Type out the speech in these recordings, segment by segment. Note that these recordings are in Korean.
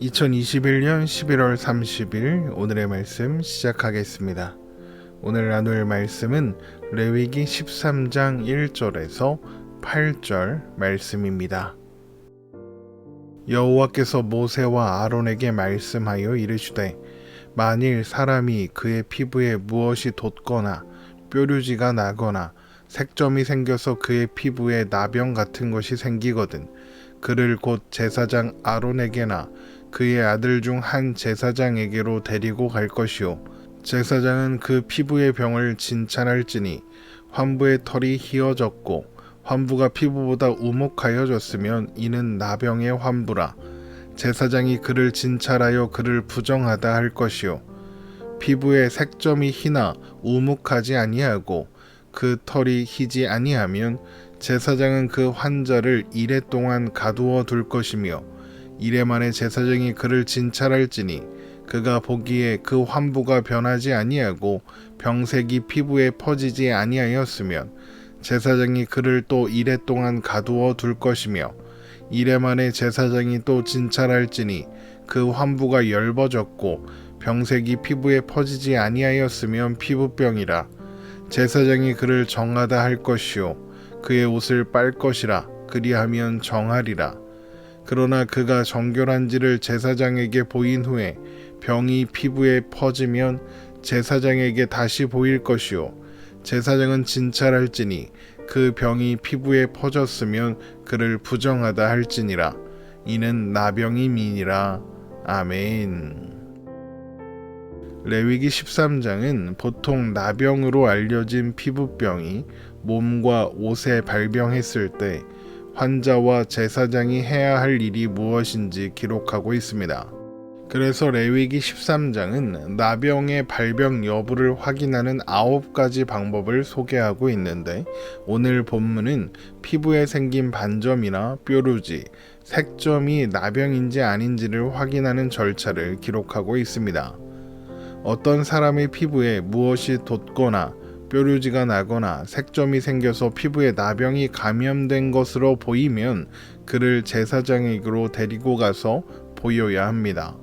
2021년 11월 30일 오늘의 말씀 시작하겠습니다. 오늘 나눌 말씀은 레위기 13장 1절에서 8절 말씀입니다. 여호와께서 모세와 아론에게 말씀하여 이르시되 만일 사람이 그의 피부에 무엇이 돋거나 뾰루지가 나거나 색점이 생겨서 그의 피부에 나병 같은 것이 생기거든 그를 곧 제사장 아론에게나 그의 아들 중 한 제사장에게로 데리고 갈 것이요 제사장은 그 피부의 병을 진찰할지니 환부의 털이 휘어졌고 환부가 피부보다 우묵하여졌으면 이는 나병의 환부라. 제사장이 그를 진찰하여 그를 부정하다 할 것이요 피부에 색점이 희나 우묵하지 아니하고 그 털이 희지 아니하면 제사장은 그 환자를 이레 동안 가두어 둘 것이며 이레 만에 제사장이 그를 진찰할지니 그가 보기에 그 환부가 변하지 아니하고 병색이 피부에 퍼지지 아니하였으면 제사장이 그를 또 이레 동안 가두어 둘 것이며 이레 만에 제사장이 또 진찰할지니 그 환부가 엷어졌고 병색이 피부에 퍼지지 아니하였으면 피부병이라. 제사장이 그를 정하다 할 것이요 그의 옷을 빨 것이라. 그리하면 정하리라. 그러나 그가 정결한지를 제사장에게 보인 후에 병이 피부에 퍼지면 제사장에게 다시 보일 것이요 제사장은 진찰할지니 그 병이 피부에 퍼졌으면 그를 부정하다 할지니라. 이는 나병임이니라. 아멘. 레위기 13장은 보통 나병으로 알려진 피부병이 몸과 옷에 발병했을 때 환자와 제사장이 해야 할 일이 무엇인지 기록하고 있습니다. 그래서 레위기 13장은 나병의 발병 여부를 확인하는 9가지 방법을 소개하고 있는데 오늘 본문은 피부에 생긴 반점이나 뾰루지, 색점이 나병인지 아닌지를 확인하는 절차를 기록하고 있습니다. 어떤 사람의 피부에 무엇이 돋거나 뾰루지가 나거나 색점이 생겨서 피부에 나병이 감염된 것으로 보이면 그를 제사장에게로 데리고 가서 보여야 합니다.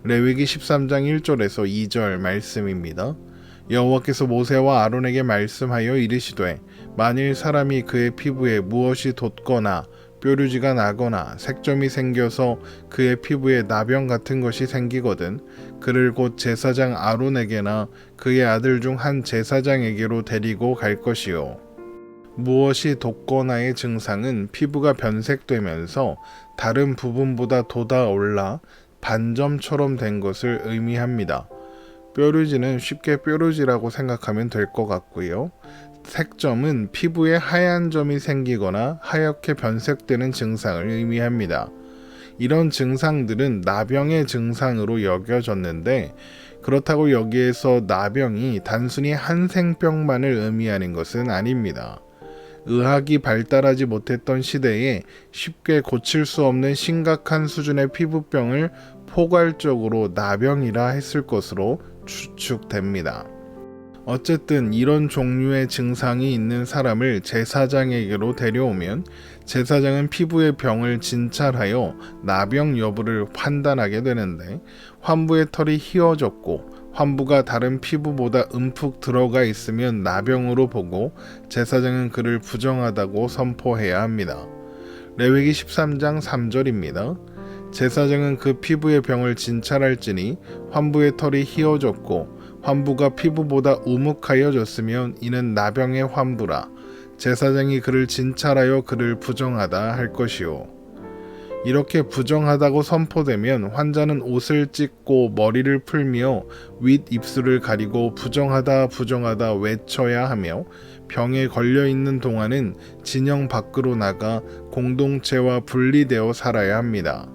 레위기 13장 1절에서 2절 말씀입니다. 여호와께서 모세와 아론에게 말씀하여 이르시되 만일 사람이 그의 피부에 무엇이 돋거나 뾰루지가 나거나 색점이 생겨서 그의 피부에 나병 같은 것이 생기거든 그를 곧 제사장 아론에게나 그의 아들 중 한 제사장에게로 데리고 갈 것이요 무엇이 돋거나의 증상은 피부가 변색되면서 다른 부분보다 돋아올라 반점처럼 된 것을 의미합니다. 뾰루지는 쉽게 뾰루지라고 생각하면 될 것 같고요. 색점은 피부에 하얀 점이 생기거나 하얗게 변색되는 증상을 의미합니다. 이런 증상들은 나병의 증상으로 여겨졌는데 그렇다고 여기에서 나병이 단순히 한생병만을 의미하는 것은 아닙니다. 의학이 발달하지 못했던 시대에 쉽게 고칠 수 없는 심각한 수준의 피부병을 포괄적으로 나병이라 했을 것으로 추측됩니다. 어쨌든 이런 종류의 증상이 있는 사람을 제사장에게로 데려오면 제사장은 피부의 병을 진찰하여 나병 여부를 판단하게 되는데 환부의 털이 휘어졌고 환부가 다른 피부보다 움푹 들어가 있으면 나병으로 보고 제사장은 그를 부정하다고 선포해야 합니다. 레위기 13장 3절입니다. 제사장은 그 피부의 병을 진찰할지니 환부의 털이 휘어졌고 환부가 피부보다 우묵하여졌으면 이는 나병의 환부라. 제사장이 그를 진찰하여 그를 부정하다 할 것이요 이렇게 부정하다고 선포되면 환자는 옷을 찢고 머리를 풀며 윗입술을 가리고 부정하다 부정하다 외쳐야 하며 병에 걸려있는 동안은 진영 밖으로 나가 공동체와 분리되어 살아야 합니다.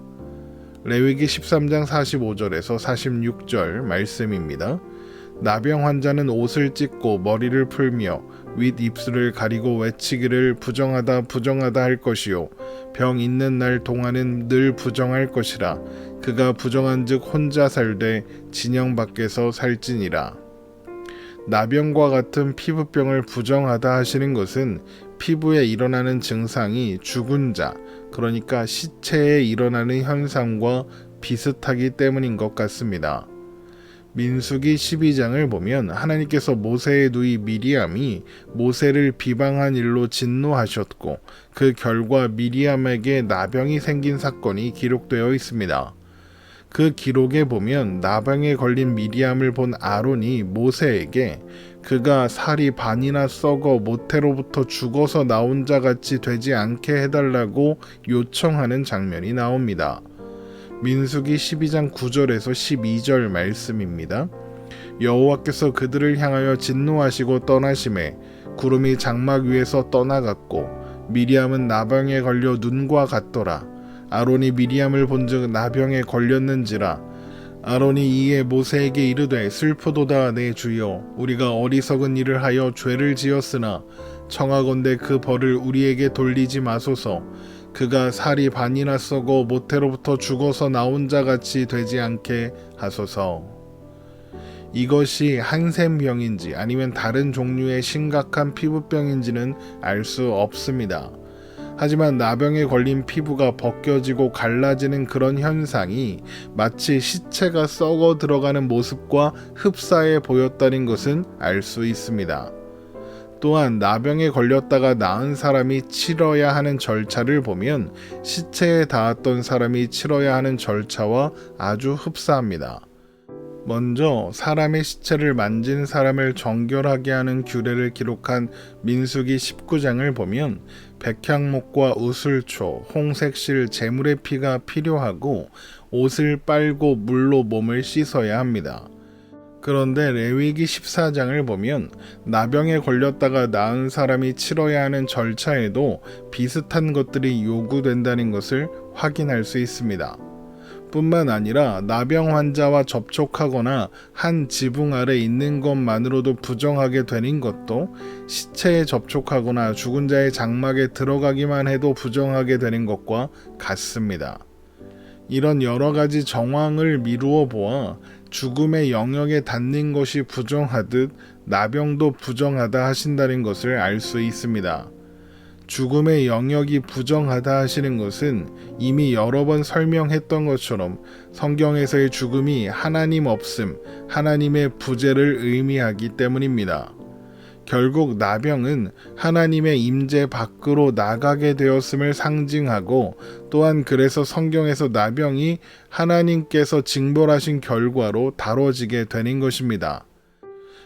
레위기 13장 45절에서 46절 말씀입니다. 나병 환자는 옷을 찢고 머리를 풀며 윗입술을 가리고 외치기를 부정하다 부정하다 할 것이요 병 있는 날 동안은 늘 부정할 것이라. 그가 부정한즉 혼자 살되 진영 밖에서 살지니라. 나병과 같은 피부병을 부정하다 하시는 것은 피부에 일어나는 증상이 죽은 자, 그러니까 시체에 일어나는 현상과 비슷하기 때문인 것 같습니다. 민수기 12장을 보면 하나님께서 모세의 누이 미리암이 모세를 비방한 일로 진노하셨고 그 결과 미리암에게 나병이 생긴 사건이 기록되어 있습니다. 그 기록에 보면 나병에 걸린 미리암을 본 아론이 모세에게 그가 살이 반이나 썩어 모태로부터 죽어서 나온 자 같이 되지 않게 해달라고 요청하는 장면이 나옵니다. 민수기 12장 9절에서 12절 말씀입니다. 여호와께서 그들을 향하여 진노하시고 떠나심에 구름이 장막 위에서 떠나갔고 미리암은 나병에 걸려 눈과 같더라. 아론이 미리암을 본즉 나병에 걸렸는지라. 아론이 이에 모세에게 이르되 슬프도다 내 주여, 우리가 어리석은 일을 하여 죄를 지었으나 청하건대 그 벌을 우리에게 돌리지 마소서. 그가 살이 반이나 썩어 모태로부터 죽어서 나온 자 같이 되지 않게 하소서. 이것이 한센병인지 아니면 다른 종류의 심각한 피부병인지는 알 수 없습니다. 하지만 나병에 걸린 피부가 벗겨지고 갈라지는 그런 현상이 마치 시체가 썩어 들어가는 모습과 흡사해 보였다는 것은 알 수 있습니다. 또한 나병에 걸렸다가 나은 사람이 치러야 하는 절차를 보면 시체에 닿았던 사람이 치러야 하는 절차와 아주 흡사합니다. 먼저 사람의 시체를 만진 사람을 정결하게 하는 규례를 기록한 민수기 19장을 보면 백향목과 우슬초, 홍색실, 제물의 피가 필요하고 옷을 빨고 물로 몸을 씻어야 합니다. 그런데 레위기 14장을 보면 나병에 걸렸다가 나은 사람이 치러야 하는 절차에도 비슷한 것들이 요구된다는 것을 확인할 수 있습니다. 뿐만 아니라 나병 환자와 접촉하거나 한 지붕 아래 있는 것만으로도 부정하게 되는 것도 시체에 접촉하거나 죽은 자의 장막에 들어가기만 해도 부정하게 되는 것과 같습니다. 이런 여러 가지 정황을 미루어 보아 죽음의 영역에 닿는 것이 부정하듯 나병도 부정하다 하신다는 것을 알 수 있습니다. 죽음의 영역이 부정하다 하시는 것은 이미 여러 번 설명했던 것처럼 성경에서의 죽음이 하나님 없음, 하나님의 부재를 의미하기 때문입니다. 결국 나병은 하나님의 임재 밖으로 나가게 되었음을 상징하고 또한 그래서 성경에서 나병이 하나님께서 징벌하신 결과로 다뤄지게 되는 것입니다.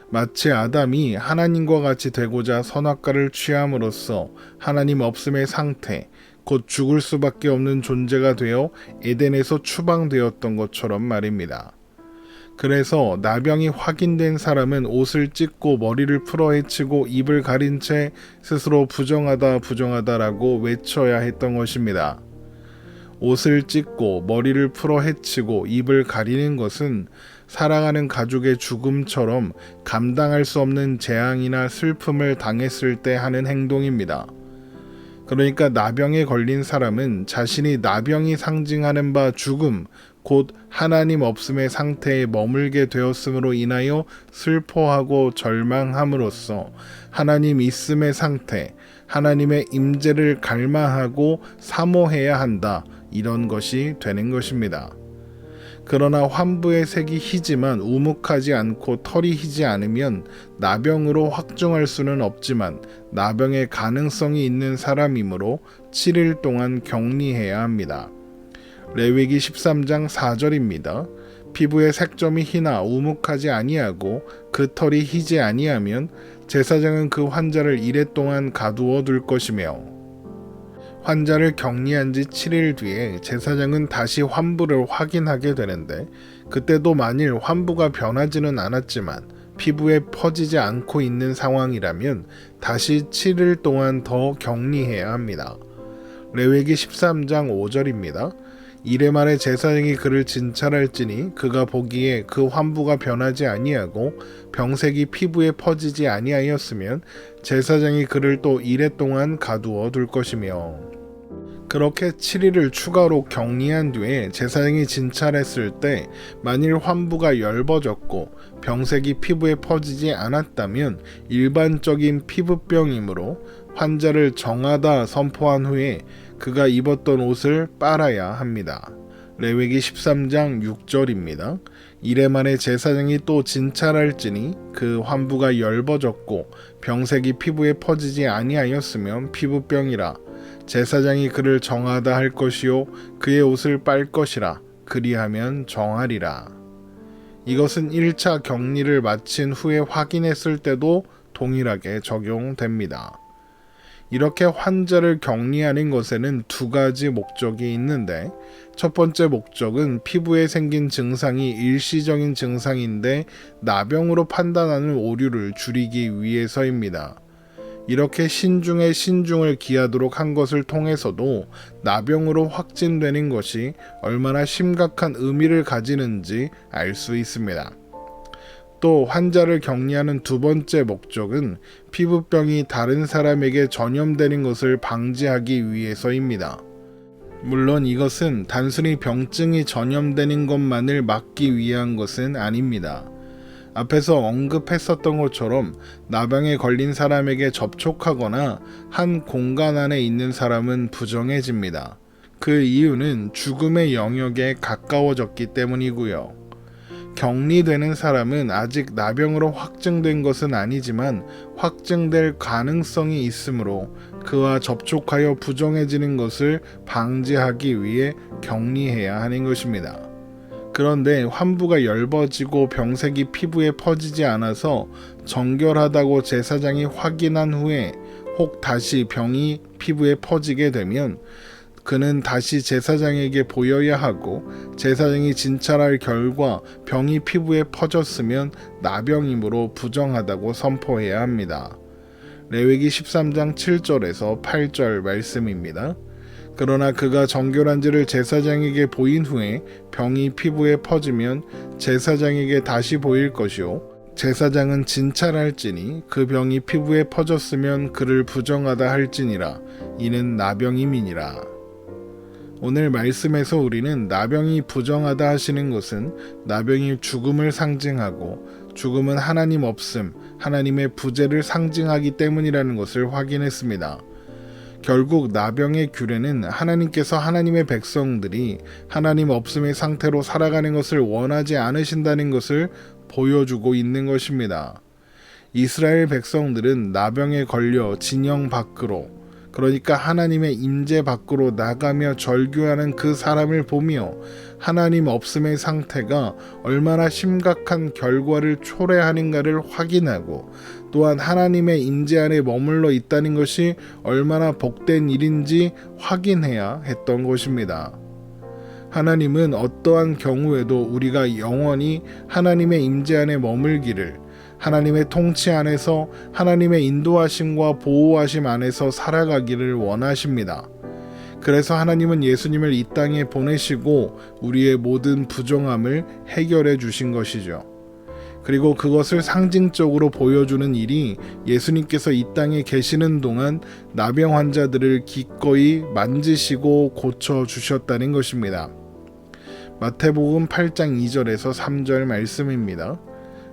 마치 아담이 하나님과 같이 되고자 선악과를 취함으로써 하나님 없음의 상태, 곧 죽을 수밖에 없는 존재가 되어 에덴에서 추방되었던 것처럼 말입니다. 그래서 나병이 확인된 사람은 옷을 찢고 머리를 풀어 헤치고 입을 가린 채 스스로 부정하다라고 외쳐야 했던 것입니다. 옷을 찢고 머리를 풀어 헤치고 입을 가리는 것은 사랑하는 가족의 죽음처럼 감당할 수 없는 재앙이나 슬픔을 당했을 때 하는 행동입니다. 그러니까 나병에 걸린 사람은 자신이 나병이 상징하는 바 죽음, 곧 하나님 없음의 상태에 머물게 되었으므로 인하여 슬퍼하고 절망함으로써 하나님 있음의 상태, 하나님의 임재를 갈망하고 사모해야 한다, 이런 것이 되는 것입니다. 그러나 환부의 색이 희지만 우묵하지 않고 털이 희지 않으면 나병으로 확정할 수는 없지만 나병의 가능성이 있는 사람이므로 7일 동안 격리해야 합니다. 레위기 13장 4절입니다. 피부의 색점이 희나 우묵하지 아니하고 그 털이 희지 아니하면 제사장은 그 환자를 이레 동안 가두어 둘 것이며, 환자를 격리한 지 7일 뒤에 제사장은 다시 환부를 확인하게 되는데, 그때도 만일 환부가 변하지는 않았지만 피부에 퍼지지 않고 있는 상황이라면 다시 7일 동안 더 격리해야 합니다. 레위기 13장 5절입니다. 이레 말에 제사장이 그를 진찰할지니 그가 보기에 그 환부가 변하지 아니하고 병색이 피부에 퍼지지 아니하였으면 제사장이 그를 또 이레 동안 가두어 둘 것이며, 그렇게 7일을 추가로 격리한 뒤에 제사장이 진찰했을 때 만일 환부가 엷어졌고 병색이 피부에 퍼지지 않았다면 일반적인 피부병이므로 환자를 정하다 선포한 후에 그가 입었던 옷을 빨아야 합니다. 레위기 13장 6절입니다. 이래 만에 제사장이 또 진찰할지니 그 환부가 엷어졌고 병색이 피부에 퍼지지 아니하였으면 피부병이라. 제사장이 그를 정하다 할 것이요 그의 옷을 빨 것이라. 그리하면 정하리라. 이것은 1차 격리를 마친 후에 확인했을 때도 동일하게 적용됩니다. 이렇게 환자를 격리하는 것에는 두 가지 목적이 있는데, 첫 번째 목적은 피부에 생긴 증상이 일시적인 증상인데 나병으로 판단하는 오류를 줄이기 위해서입니다. 이렇게 신중에 신중을 기하도록 한 것을 통해서도 나병으로 확진되는 것이 얼마나 심각한 의미를 가지는지 알 수 있습니다. 또 환자를 격리하는 두 번째 목적은 피부병이 다른 사람에게 전염되는 것을 방지하기 위해서입니다. 물론 이것은 단순히 병증이 전염되는 것만을 막기 위한 것은 아닙니다. 앞에서 언급했었던 것처럼 나병에 걸린 사람에게 접촉하거나 한 공간 안에 있는 사람은 부정해집니다. 그 이유는 죽음의 영역에 가까워졌기 때문이고요. 격리되는 사람은 아직 나병으로 확증된 것은 아니지만 확증될 가능성이 있으므로 그와 접촉하여 부정해지는 것을 방지하기 위해 격리해야 하는 것입니다. 그런데 환부가 엷어지고 병색이 피부에 퍼지지 않아서 정결하다고 제사장이 확인한 후에 혹 다시 병이 피부에 퍼지게 되면 그는 다시 제사장에게 보여야 하고, 제사장이 진찰할 결과 병이 피부에 퍼졌으면 나병이므로 부정하다고 선포해야 합니다. 레위기 13장 7절에서 8절 말씀입니다. 그러나 그가 정결한지를 제사장에게 보인 후에 병이 피부에 퍼지면 제사장에게 다시 보일 것이요 제사장은 진찰할지니 그 병이 피부에 퍼졌으면 그를 부정하다 할지니라. 이는 나병임이니라. 오늘 말씀에서 우리는 나병이 부정하다 하시는 것은 나병이 죽음을 상징하고 죽음은 하나님 없음, 하나님의 부재를 상징하기 때문이라는 것을 확인했습니다. 결국 나병의 규례는 하나님께서 하나님의 백성들이 하나님 없음의 상태로 살아가는 것을 원하지 않으신다는 것을 보여주고 있는 것입니다. 이스라엘 백성들은 나병에 걸려 진영 밖으로, 그러니까 하나님의 임재 밖으로 나가며 절규하는 그 사람을 보며 하나님 없음의 상태가 얼마나 심각한 결과를 초래하는가를 확인하고, 또한 하나님의 임재 안에 머물러 있다는 것이 얼마나 복된 일인지 확인해야 했던 것입니다. 하나님은 어떠한 경우에도 우리가 영원히 하나님의 임재 안에 머물기를, 하나님의 통치 안에서 하나님의 인도하심과 보호하심 안에서 살아가기를 원하십니다. 그래서 하나님은 예수님을 이 땅에 보내시고 우리의 모든 부정함을 해결해 주신 것이죠. 그리고 그것을 상징적으로 보여주는 일이 예수님께서 이 땅에 계시는 동안 나병 환자들을 기꺼이 만지시고 고쳐 주셨다는 것입니다. 마태복음 8장 2절에서 3절 말씀입니다.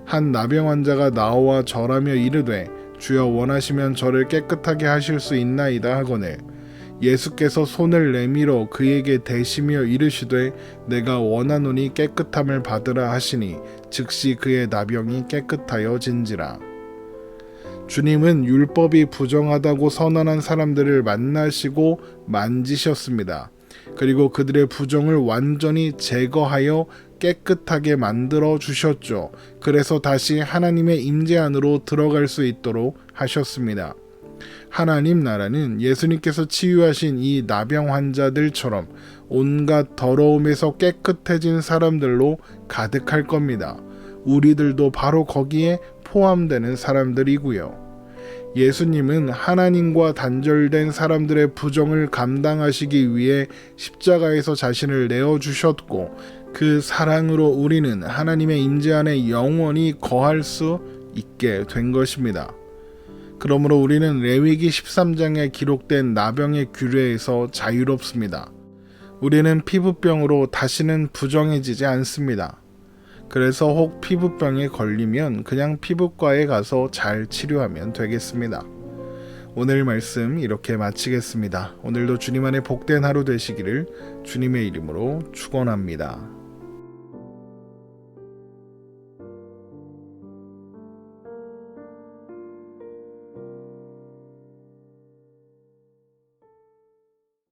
한 나병 환자가 나와 절하며 이르되 주여 원하시면 저를 깨끗하게 하실 수 있나이다 하거늘 예수께서 손을 내밀어 그에게 대시며 이르시되 내가 원하노니 깨끗함을 받으라 하시니 즉시 그의 나병이 깨끗하여진지라. 주님은 율법이 부정하다고 선언한 사람들을 만나시고 만지셨습니다. 그리고 그들의 부정을 완전히 제거하여 깨끗하게 만들어 주셨죠. 그래서 다시 하나님의 임재 안으로 들어갈 수 있도록 하셨습니다. 하나님 나라는 예수님께서 치유하신 이 나병 환자들처럼 온갖 더러움에서 깨끗해진 사람들로 가득할 겁니다. 우리들도 바로 거기에 포함되는 사람들이고요. 예수님은 하나님과 단절된 사람들의 부정을 감당하시기 위해 십자가에서 자신을 내어주셨고, 그 사랑으로 우리는 하나님의 임재 안에 영원히 거할 수 있게 된 것입니다. 그러므로 우리는 레위기 13장에 기록된 나병의 규례에서 자유롭습니다. 우리는 피부병으로 다시는 부정해지지 않습니다. 그래서 혹 피부병에 걸리면 그냥 피부과에 가서 잘 치료하면 되겠습니다. 오늘 말씀 이렇게 마치겠습니다. 오늘도 주님 안에 복된 하루 되시기를 주님의 이름으로 축원합니다.